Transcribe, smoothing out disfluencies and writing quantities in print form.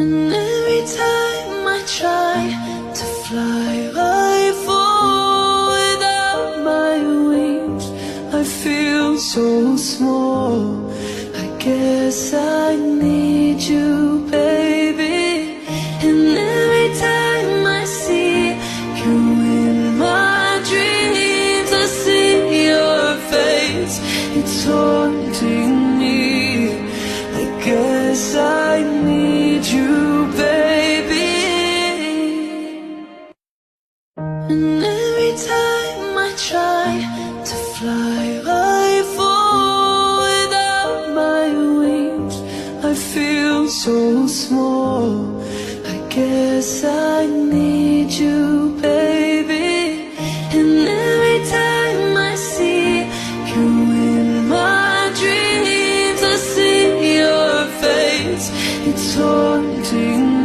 And every time I try to fly, I fall without my wings. I feel so small. I guess I need you, baby. And every time I see you in my dreams, I see your face. It's haunting me. I guess I need you, baby. And every time I try to fly, I fall without my wings. I feel so small. I guess I need you, baby. And every time I see you in my dreams, I see your face. It's haunting